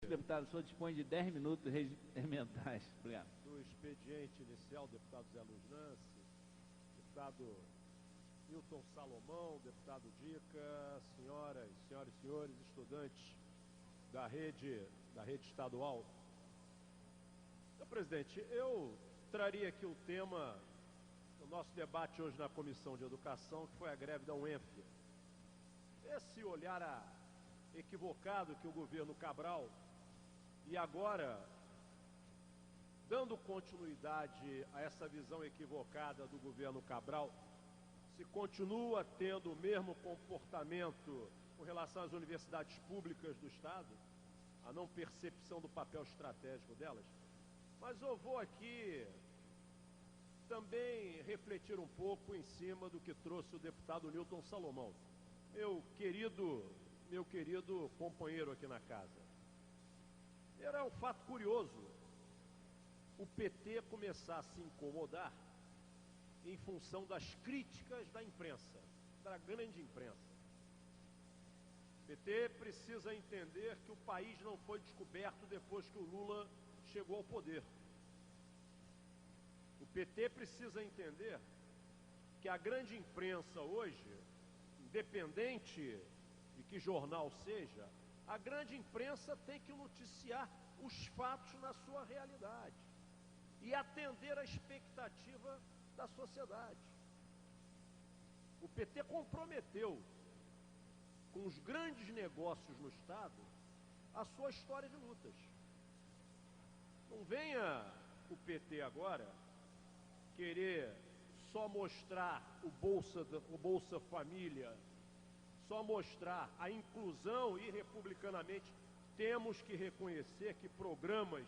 Deputado, o senhor dispõe de 10 minutos regimentais. Obrigado. Do expediente inicial, deputado Zé Luiz Nance, deputado Newton Salomão, deputado Dica, senhoras e senhores, estudantes da rede estadual. Senhor presidente, eu traria aqui um tema do nosso debate hoje na Comissão de Educação, que foi a greve da UENF. Esse olhar equivocado que o governo Cabral, e agora, dando continuidade a essa visão equivocada do governo Cabral, se continua tendo o mesmo comportamento com relação às universidades públicas do Estado, a não percepção do papel estratégico delas. Mas eu vou aqui também refletir um pouco em cima do que trouxe o deputado Newton Salomão, meu querido companheiro aqui na casa. Era um fato curioso o PT começar a se incomodar em função das críticas da imprensa, da grande imprensa. O PT precisa entender que o país não foi descoberto depois que o Lula chegou ao poder. O PT precisa entender que a grande imprensa hoje, independente de que jornal seja, a grande imprensa tem que noticiar os fatos na sua realidade e atender à expectativa da sociedade. O PT comprometeu com os grandes negócios no Estado a sua história de lutas. Não venha o PT agora querer só mostrar o Bolsa Família, só mostrar a inclusão, e republicanamente temos que reconhecer que programas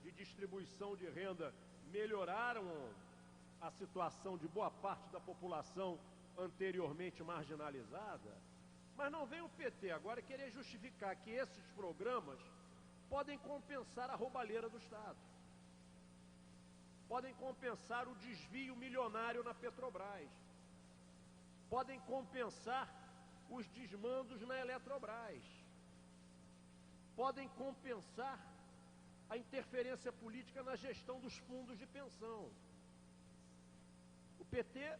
de distribuição de renda melhoraram a situação de boa parte da população anteriormente marginalizada. Mas não vem o PT agora querer justificar que esses programas podem compensar a roubalheira do Estado, podem compensar o desvio milionário na Petrobras, podem compensar os desmandos na Eletrobras, podem compensar a interferência política na gestão dos fundos de pensão. O PT,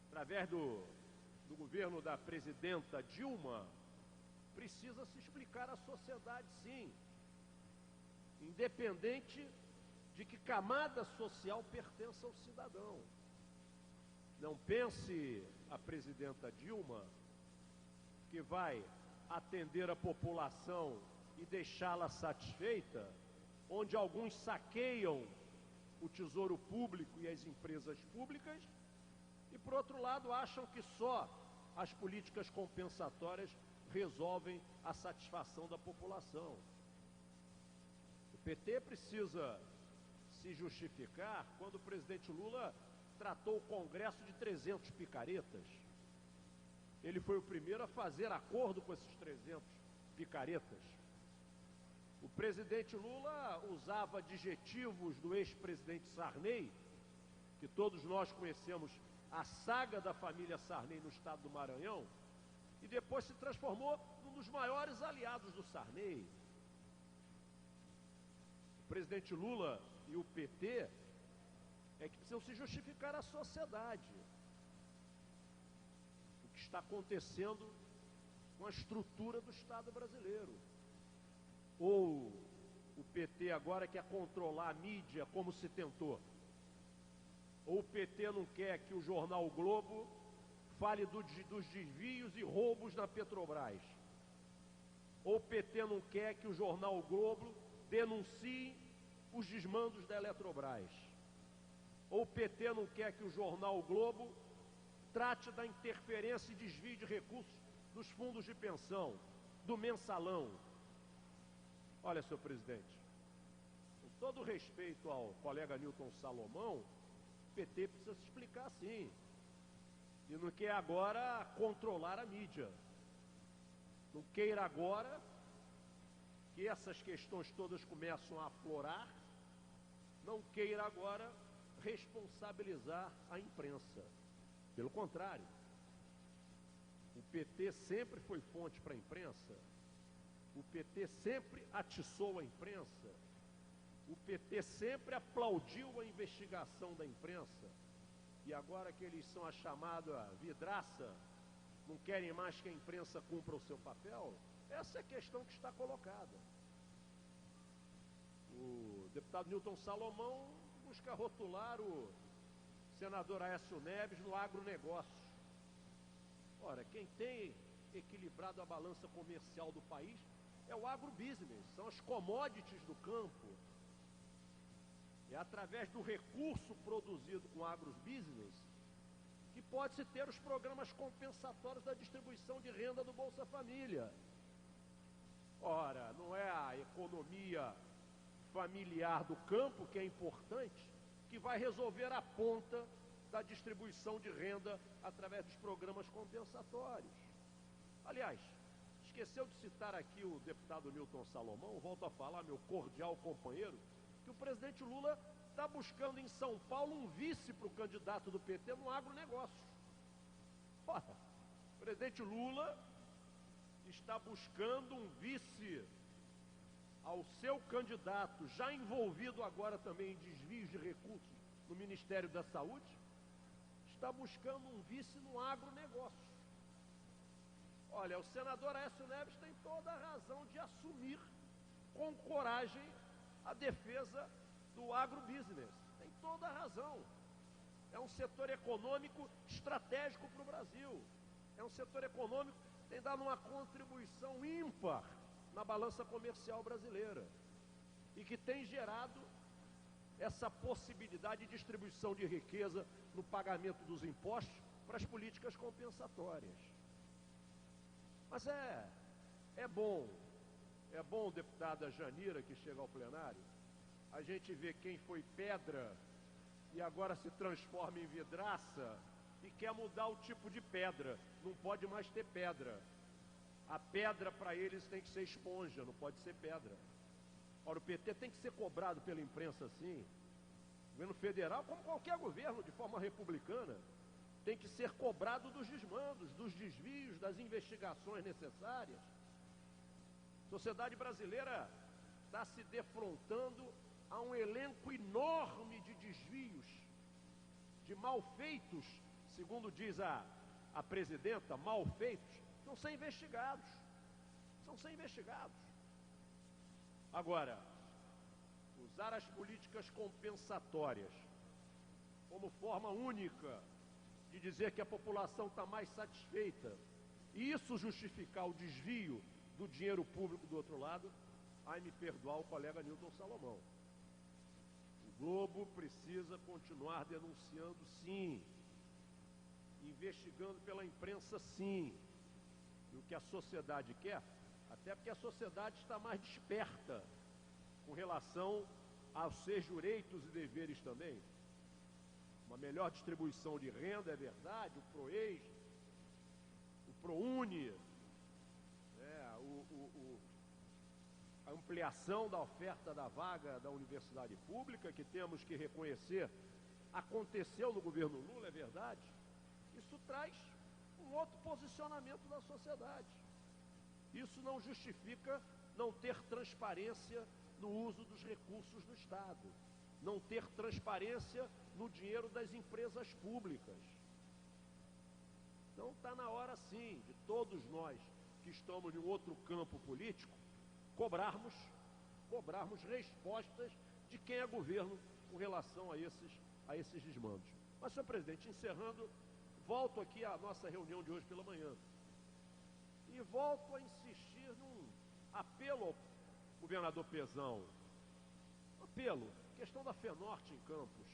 através do governo da presidenta Dilma, precisa se explicar à sociedade, sim, independente de que camada social pertença ao cidadão. Não pense a presidenta Dilma que vai atender a população e deixá-la satisfeita, onde alguns saqueiam o tesouro público e as empresas públicas e, por outro lado, acham que só as políticas compensatórias resolvem a satisfação da população. O PT precisa se justificar quando o presidente Lula tratou o Congresso de 300 picaretas. Ele foi o primeiro a fazer acordo com esses 300 picaretas. O presidente Lula usava adjetivos do ex-presidente Sarney, que todos nós conhecemos a saga da família Sarney no estado do Maranhão, e depois se transformou num dos maiores aliados do Sarney. O presidente Lula e o PT é que precisam se justificar à sociedade o que está acontecendo com a estrutura do Estado brasileiro. Ou o PT agora quer controlar a mídia como se tentou. Ou o PT não quer que o jornal o Globo fale dos desvios e roubos na Petrobras. Ou o PT não quer que o jornal o Globo denuncie os desmandos da Eletrobras. Ou o PT não quer que o jornal o Globo trate da interferência e desvio de recursos dos fundos de pensão, do mensalão. Olha, senhor presidente, com todo respeito ao colega Newton Salomão, o PT precisa se explicar sim. E não quer agora controlar a mídia. Não queira agora que essas questões todas começam a aflorar. Não queira agora responsabilizar a imprensa. Pelo contrário, o PT sempre foi fonte para a imprensa O PT sempre atiçou a imprensa, o PT sempre aplaudiu a investigação da imprensa, e agora que eles são a chamada vidraça, não querem mais que a imprensa cumpra o seu papel? Essa é a questão que está colocada. O deputado Newton Salomão busca rotular o senador Aécio Neves no agronegócio. Ora, quem tem equilibrado a balança comercial do país é o agrobusiness, são as commodities do campo. É através do recurso produzido com agrobusiness que pode-se ter os programas compensatórios da distribuição de renda do Bolsa Família. Ora, não é a economia familiar do campo, que é importante, que vai resolver a ponta da distribuição de renda através dos programas compensatórios. Aliás, esqueceu de citar aqui o deputado Newton Salomão, volto a falar, meu cordial companheiro, que o presidente Lula está buscando em São Paulo um vice para o candidato do PT no agronegócio. Ora, o presidente Lula está buscando um vice ao seu candidato, já envolvido agora também em desvios de recursos no Ministério da Saúde, está buscando um vice no agronegócio. Olha, o senador Aécio Neves tem toda a razão de assumir com coragem a defesa do agrobusiness. Tem toda a razão. É um setor econômico estratégico para o Brasil. É um setor econômico que tem dado uma contribuição ímpar na balança comercial brasileira e que tem gerado essa possibilidade de distribuição de riqueza no pagamento dos impostos para as políticas compensatórias. Mas é bom, deputada Janira, que chega ao plenário, a gente vê quem foi pedra e agora se transforma em vidraça e quer mudar o tipo de pedra. Não pode mais ter pedra. A pedra para eles tem que ser esponja, não pode ser pedra. Ora, o PT tem que ser cobrado pela imprensa assim. O governo federal, como qualquer governo de forma republicana, tem que ser cobrado dos desmandos, dos desvios, das investigações necessárias. A sociedade brasileira está se defrontando a um elenco enorme de desvios, de malfeitos, segundo diz a presidenta, malfeitos, vão ser investigados. São ser investigados. Agora, usar as políticas compensatórias como forma única de dizer que a população está mais satisfeita e isso justificar o desvio do dinheiro público do outro lado, ai me perdoar o colega Newton Salomão. O Globo precisa continuar denunciando, sim, investigando pela imprensa, sim. E o que a sociedade quer, até porque a sociedade está mais desperta com relação aos seus direitos e deveres também. Uma melhor distribuição de renda, é verdade, o PROES, o ProUni, a ampliação da oferta da vaga da universidade pública, que temos que reconhecer, aconteceu no governo Lula, é verdade. Isso traz um outro posicionamento da sociedade. Isso não justifica não ter transparência no uso dos recursos do Estado, não ter transparência no dinheiro das empresas públicas. Então está na hora sim de todos nós que estamos em outro campo político cobrarmos respostas de quem é governo com relação a esses desmandos. Mas, senhor presidente, encerrando, volto aqui à nossa reunião de hoje pela manhã e volto a insistir num apelo ao governador Pezão. Apelo, questão da FENORTE em Campos.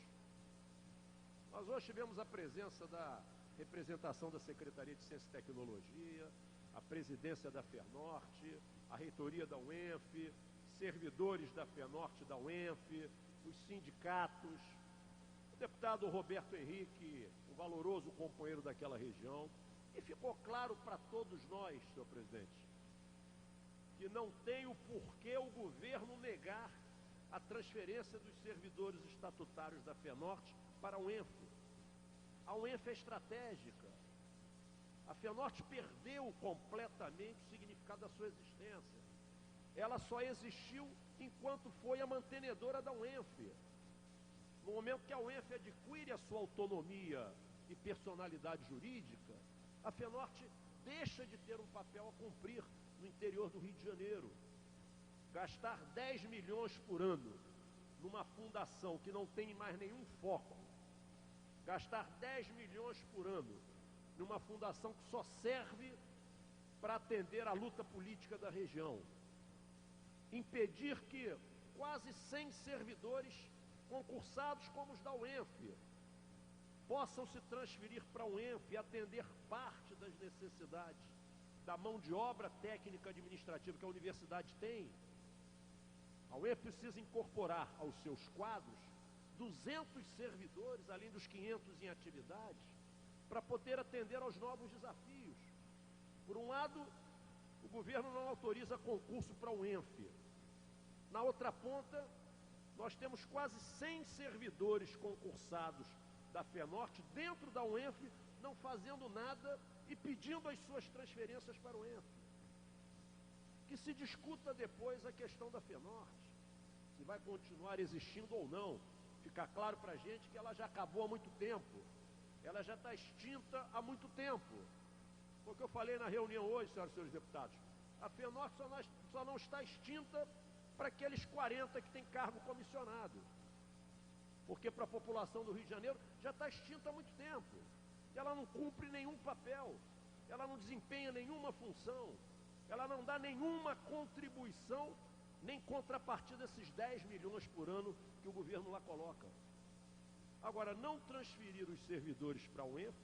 Nós hoje tivemos a presença da representação da Secretaria de Ciência e Tecnologia, a presidência da FENORTE, a reitoria da UENF, servidores da FENORTE da UENF, os sindicatos, o deputado Roberto Henrique, um valoroso companheiro daquela região, e ficou claro para todos nós, senhor presidente, que não tem o porquê o governo negar a transferência dos servidores estatutários da FENORTE para a UENF. A UENF é estratégica. A FENORTE perdeu completamente o significado da sua existência. ela só existiu enquanto foi a mantenedora da UENF. No momento que a UENF adquire a sua autonomia e personalidade jurídica, a FENORTE deixa de ter um papel a cumprir no interior do Rio de Janeiro. Gastar 10 milhões por ano numa fundação que não tem mais nenhum foco, gastar 10 milhões por ano numa fundação que só serve para atender a luta política da região, impedir que quase 100 servidores concursados como os da UENF possam se transferir para a UENF e atender parte das necessidades da mão de obra técnica administrativa que a universidade tem. A UENF precisa incorporar aos seus quadros 200 servidores, além dos 500 em atividade, para poder atender aos novos desafios. Por um lado, o governo não autoriza concurso para a UENF. Na outra ponta, nós temos quase 100 servidores concursados da FENORTE dentro da UENF, não fazendo nada e pedindo as suas transferências para a UENF. Que se discuta depois a questão da FENORTE, se vai continuar existindo ou não. Fica claro para a gente que ela já acabou há muito tempo, ela já está extinta há muito tempo. Foi o que eu falei na reunião hoje, senhoras e senhores deputados. A FENORTE só não está extinta para aqueles 40 que têm cargo comissionado, porque para a população do Rio de Janeiro já está extinta há muito tempo. Ela não cumpre nenhum papel, ela não desempenha nenhuma função, ela não dá nenhuma contribuição, nem contrapartida desses 10 milhões por ano que o governo lá coloca. Agora, não transferir os servidores para a UENF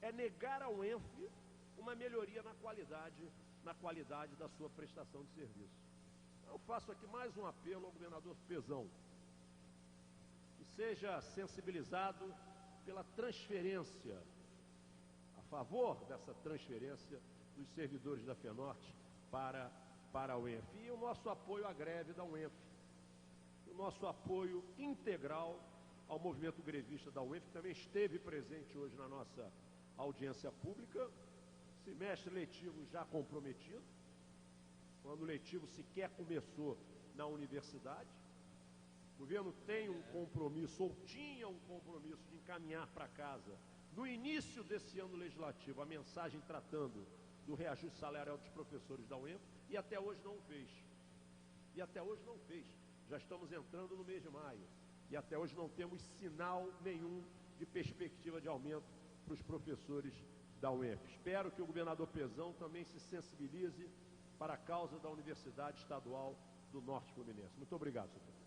é negar à UENF uma melhoria na qualidade da sua prestação de serviço. Eu faço aqui mais um apelo ao governador Pezão, que seja sensibilizado pela transferência, a favor dessa transferência dos servidores da FENORTE para a UENF. E o nosso apoio à greve da UENF, o nosso apoio integral ao movimento grevista da UENF, que também esteve presente hoje na nossa audiência pública, semestre letivo já comprometido, quando o letivo sequer começou na universidade. O governo tem um compromisso, ou tinha um compromisso, de encaminhar para casa, no início desse ano legislativo, a mensagem tratando do reajuste salarial dos professores da UENF, e até hoje não o fez. Já estamos entrando no mês de maio, e até hoje não temos sinal nenhum de perspectiva de aumento para os professores da UENF. Espero que o governador Pezão também se sensibilize para a causa da Universidade Estadual do Norte Fluminense. Muito obrigado, senhor.